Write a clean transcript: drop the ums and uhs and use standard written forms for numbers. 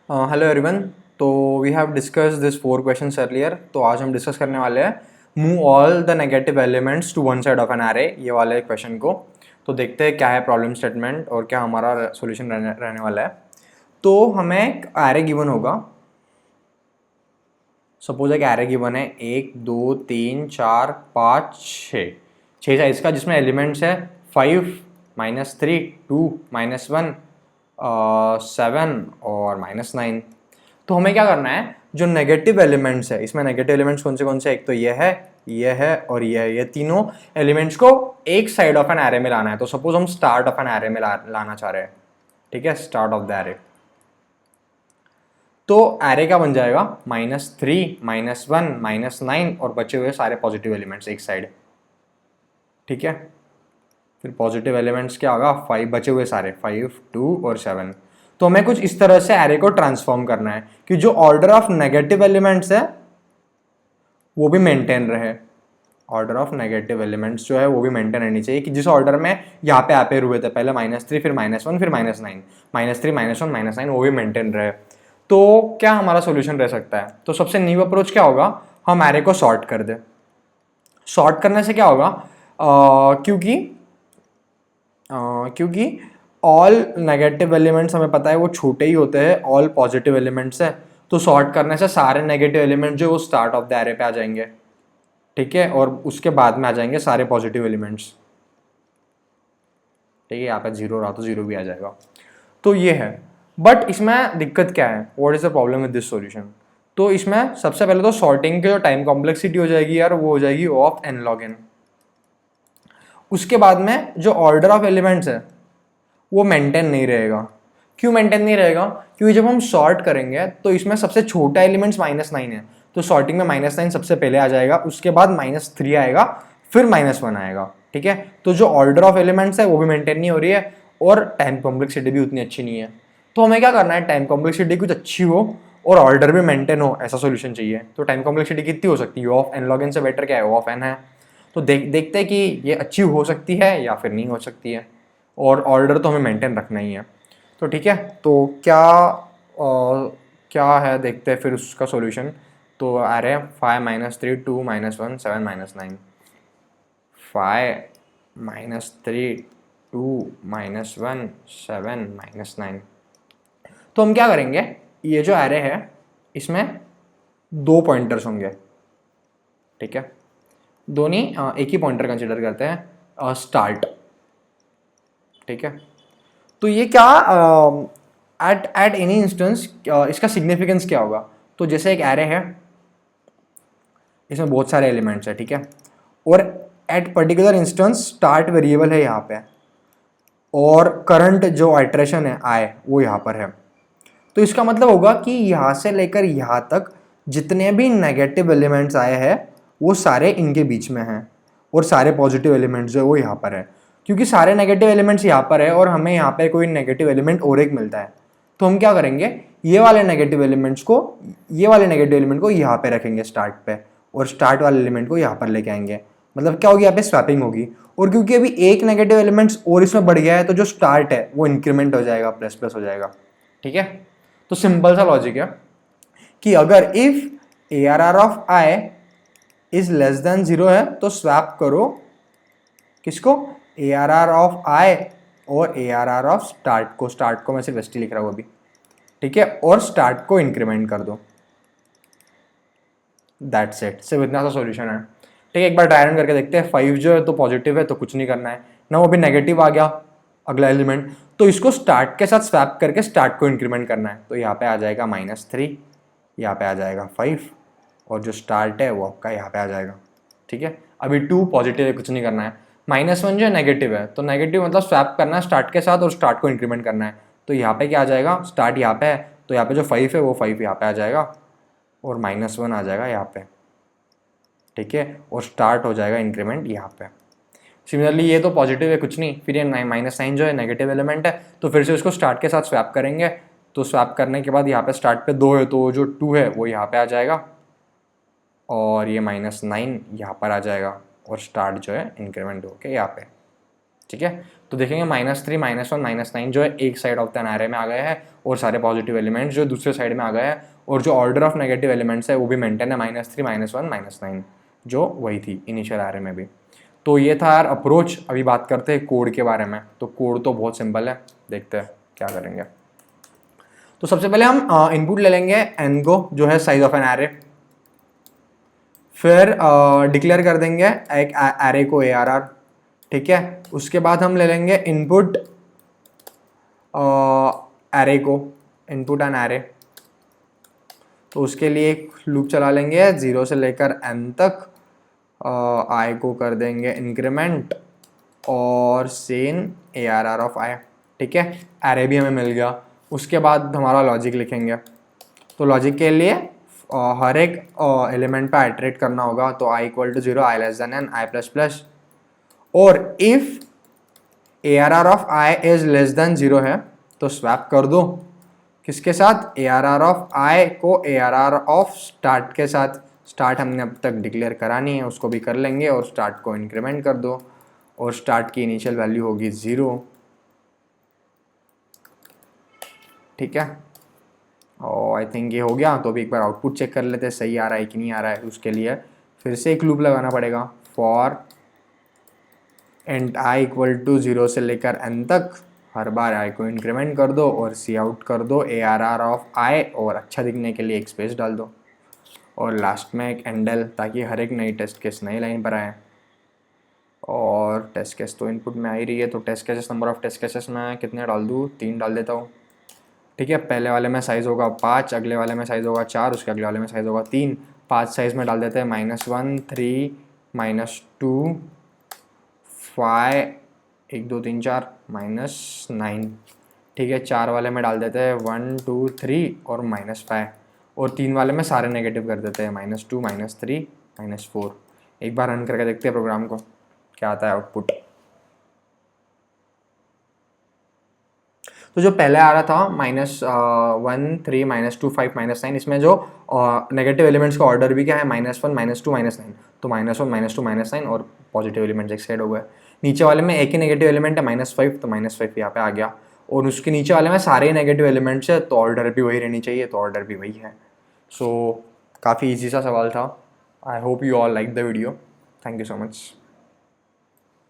Hello everyone. तो we have discuss this 4 questions earlier. तो आज हम डिस्कस करने वाले हैं move all the negative elements to one side of an array, ये वाले क्वेश्चन को। तो देखते हैं क्या है प्रॉब्लम स्टेटमेंट और क्या हमारा सॉल्यूशन रहने वाला है। तो हमें एक एरे गिवन होगा। सपोज एक एरे गिवन है 1 2 3 4 5 6 साइज का, जिसमें एलिमेंट्स है 5 -3 2 -1 7 और -9। तो हमें क्या करना है, जो नेगेटिव एलिमेंट्स है, इसमें नेगेटिव एलिमेंट्स कौन से, एक तो ये है और ये है। ये तीनों एलिमेंट्स को एक साइड ऑफ एन एरे में लाना है। तो सपोज हम स्टार्ट ऑफ एन एरे में लाना चाह रहे हैं। ठीक है, स्टार्ट ऑफ द एरे। तो एरे क्या बन जाएगा, -3 -1 -9 और बचे हुए सारे पॉजिटिव एलिमेंट्स एक साइड। ठीक है, फिर पॉजिटिव एलिमेंट्स क्या होगा, 5 बचे हुए सारे 5 2 और 7। तो हमें कुछ इस तरह से एरे को ट्रांसफॉर्म करना है कि जो ऑर्डर ऑफ नेगेटिव एलिमेंट्स है वो भी मेंटेन रहे। ऑर्डर ऑफ नेगेटिव एलिमेंट्स जो है वो भी मेंटेन रहनी चाहिए, कि जिस ऑर्डर में यहाँ पे अपेयर हुए थे, पहले -3 फिर -1 फिर -9, -3 -1 -9, वो भी मेंटेन रहे। तो क्या हमारा सोल्यूशन रह सकता है, तो सबसे न्यू अप्रोच क्या होगा, हम एरे को सॉर्ट कर दे। सॉर्ट करने से क्या होगा, क्योंकि ऑल नेगेटिव एलिमेंट्स हमें पता है वो छोटे ही होते हैं, ऑल पॉजिटिव एलिमेंट्स है। तो सॉर्ट करने से सारे नेगेटिव एलिमेंट जो वो स्टार्ट ऑफ द एरे पे आ जाएंगे। ठीक है, और उसके बाद में आ जाएंगे सारे पॉजिटिव एलिमेंट्स। ठीक है, यहाँ पे 0 रहा तो 0 भी आ जाएगा। तो ये है, बट इसमें दिक्कत क्या है, what is the problem with this solution. तो इसमें सबसे पहले तो सॉर्टिंग की जो टाइम कॉम्प्लेक्सिटी हो जाएगी यार, वो हो जाएगी O of n log n। उसके बाद में जो ऑर्डर ऑफ एलिमेंट्स है वो मेंटेन नहीं रहेगा। क्यों मेंटेन नहीं रहेगा, क्योंकि जब हम सॉर्ट करेंगे तो इसमें सबसे छोटा एलिमेंट्स -9 है। तो सॉर्टिंग में -9 सबसे पहले आ जाएगा, उसके बाद -3 आएगा, फिर -1 आएगा। ठीक है, तो जो ऑर्डर ऑफ एलिमेंट्स है वो भी मेंटेन नहीं हो रही है और टाइम कॉम्प्लेक्सिटी भी उतनी अच्छी नहीं है। तो हमें क्या करना है, टाइम कॉम्प्लेक्सिटी कुछ अच्छी हो और ऑर्डर भी मेंटेन हो, ऐसा सोल्यूशन चाहिए। तो टाइम कॉम्प्लेक्सिटी कितनी हो सकती है, O of n log n से बेटर क्या है, O ऑफ n है। तो देखते हैं कि ये अच्छी हो सकती है या फिर नहीं हो सकती है, और ऑर्डर तो हमें मेंटेन रखना ही है। तो ठीक है, तो क्या है देखते हैं फिर उसका सॉल्यूशन। तो आ रहे हैं 5 -3 2 -1 7 -9। 5 -3 2 -1 7 -9। तो हम क्या करेंगे, ये जो एरे है इसमें 2 पॉइंटर्स होंगे। ठीक है, दोनों एक ही पॉइंटर कंसिडर करते हैं, स्टार्ट। ठीक है, तो ये क्या एट एट एनी इंस्टेंस इसका सिग्निफिकेंस क्या होगा। तो जैसे एक एरे है, इसमें बहुत सारे एलिमेंट्स है। ठीक है, और at particular instance start variable है यहाँ पे, और करंट जो आइट्रेशन है आए वो यहाँ पर है। तो इसका मतलब होगा कि यहाँ से लेकर यहाँ तक जितने भी नेगेटिव एलिमेंट्स आए हैं वो सारे इनके बीच में हैं, और सारे पॉजिटिव एलिमेंट्स जो है वो यहाँ पर है। क्योंकि सारे नेगेटिव एलिमेंट्स यहाँ पर है और हमें यहाँ पे कोई नेगेटिव एलिमेंट और एक मिलता है, तो हम क्या करेंगे, ये वाले नेगेटिव एलिमेंट को यहाँ पे रखेंगे स्टार्ट पे, और स्टार्ट वाले एलिमेंट को यहाँ पर लेके आएंगे। मतलब क्या होगी, यहाँ पे स्वैपिंग होगी। और क्योंकि अभी एक नेगेटिव एलिमेंट्स और इसमें बढ़ गया है, तो जो स्टार्ट है वो इंक्रीमेंट हो जाएगा, प्लस प्लस हो जाएगा। ठीक है, तो सिंपल सा लॉजिक है कि अगर if ARR of i is less than 0 है तो स्वैप करो किसको, ARR ऑफ i और ARR ऑफ स्टार्ट को मैं सिर्फ ST लिख रहा हूँ अभी। ठीक है, और स्टार्ट को इंक्रीमेंट कर दो। दैट्स इट, सिर्फ इतना सा सॉल्यूशन है। ठीक है, एक बार ट्राई रन करके देखते हैं। 5 जो है तो पॉजिटिव है तो कुछ नहीं करना है ना, वो भी नेगेटिव आ गया अगला एलिमेंट, तो इसको स्टार्ट के साथ स्वैप करके स्टार्ट को इंक्रीमेंट करना है। तो यहाँ पे आ जाएगा -3, यहाँ पे आ जाएगा 5, और जो स्टार्ट है वो आपका यहाँ पे आ जाएगा। ठीक है, अभी 2 पॉजिटिव है, कुछ नहीं करना है। -1 जो है नेगेटिव है, तो नेगेटिव मतलब स्वैप करना है स्टार्ट के साथ और स्टार्ट को इंक्रीमेंट करना है। तो यहाँ पे क्या आ जाएगा, स्टार्ट यहाँ पे है, तो यहाँ पे जो 5 है वो 5 यहाँ पे आ जाएगा, और -1 आ जाएगा यहाँ पे। ठीक है, और स्टार्ट हो जाएगा इंक्रीमेंट यहाँ पे। सिमिलरली ये तो पॉजिटिव है, कुछ नहीं, फिर ये -9 जो है नेगेटिव एलिमेंट है, तो फिर से उसको स्टार्ट के साथ स्वैप करेंगे। तो स्वैप करने के बाद यहाँ पे स्टार्ट पे 2 है, तो जो 2 है वो यहाँ पे आ जाएगा, और ये -9 यहाँ पर आ जाएगा, और स्टार्ट जो है इंक्रीमेंट होके यहाँ पे। ठीक है। तो देखेंगे -3 -1 -9 जो है एक साइड ऑफ द एरे में आ गए हैं और सारे पॉजिटिव एलिमेंट्स जो दूसरे साइड में आ गए हैं, और जो ऑर्डर ऑफ नेगेटिव एलिमेंट्स है वो भी मेंटेन है, -3 -1 -9 जो वही थी इनिशियल एरे में भी। तो ये था यार अप्रोच। अभी बात करते हैं कोड के बारे में। तो कोड तो बहुत सिंपल है, देखते हैं क्या करेंगे। तो सबसे पहले हम इनपुट ले लेंगे n को, जो है साइज ऑफ एन एरे। फिर डिक्लेयर कर देंगे एक एरे को ARR, ठीक है। उसके बाद हम ले लेंगे इनपुट एरे को, इनपुट एन एरे। तो उसके लिए एक लूप चला लेंगे 0 से लेकर n तक। आई को कर देंगे इंक्रीमेंट और सेन ARR ऑफ आई, ठीक है। एरे भी हमें मिल गया। उसके बाद हमारा लॉजिक लिखेंगे। तो लॉजिक के लिए हर एक एलिमेंट पे आइटरेट करना होगा। तो i = 0, i n, i++। और if ARR of i is <0 है तो स्वैप कर दो किसके साथ, ARR ऑफ i को ARR ऑफ स्टार्ट के साथ। स्टार्ट हमने अब तक डिक्लेयर करा नहीं है, उसको भी कर लेंगे और स्टार्ट को इंक्रीमेंट कर दो और स्टार्ट की इनिशियल वैल्यू होगी 0, ठीक है। और आई थिंक ये हो गया। तो अभी एक बार आउटपुट चेक कर लेते हैं सही आ रहा है कि नहीं आ रहा है। उसके लिए फिर से एक लूप लगाना पड़ेगा। फॉर इंट i = 0 से लेकर n तक, हर बार i को इंक्रीमेंट कर दो और सी आउट कर दो ARR ऑफ i, और अच्छा दिखने के लिए एक स्पेस डाल दो और लास्ट में एक एंडल, ताकि हर एक नई टेस्ट केस नई लाइन पर आए। और टेस्ट केस तो इनपुट में आ ही रही है। तो test cases, number of test cases में कितने डाल दूँ, 3 डाल देता हूँ, ठीक है। पहले वाले में साइज़ होगा 5, अगले वाले में साइज़ होगा 4, उसके अगले वाले में साइज़ होगा 3। 5 साइज़ में डाल देते हैं -1 3 -2 5 1 2 3 4 -9, ठीक है। 4 वाले में डाल देते हैं 1 2 3 और -5, और 3 वाले में सारे नेगेटिव कर देते हैं -2 -3 -4। एक बार रन करके देखते हैं प्रोग्राम को क्या आता है आउटपुट। तो जो पहले आ रहा था -1 3 -2 5 -9, इसमें जो नेगेटिव एलिमेंट्स का ऑर्डर भी क्या है, -1 -2 -9। तो -1 -2 -9 और पॉजिटिव एलिमेंट्स एक साइड हो गए। नीचे वाले में एक ही नेगेटिव एलिमेंट है -5, तो -5 यहाँ पे आ गया। और उसके नीचे वाले में सारे नेगेटिव एलिमेंट्स है, तो ऑर्डर भी वही रहनी चाहिए, तो ऑर्डर भी वही है। सो काफ़ी ईजी सा सवाल था। I hope you all like the video. Thank you so much.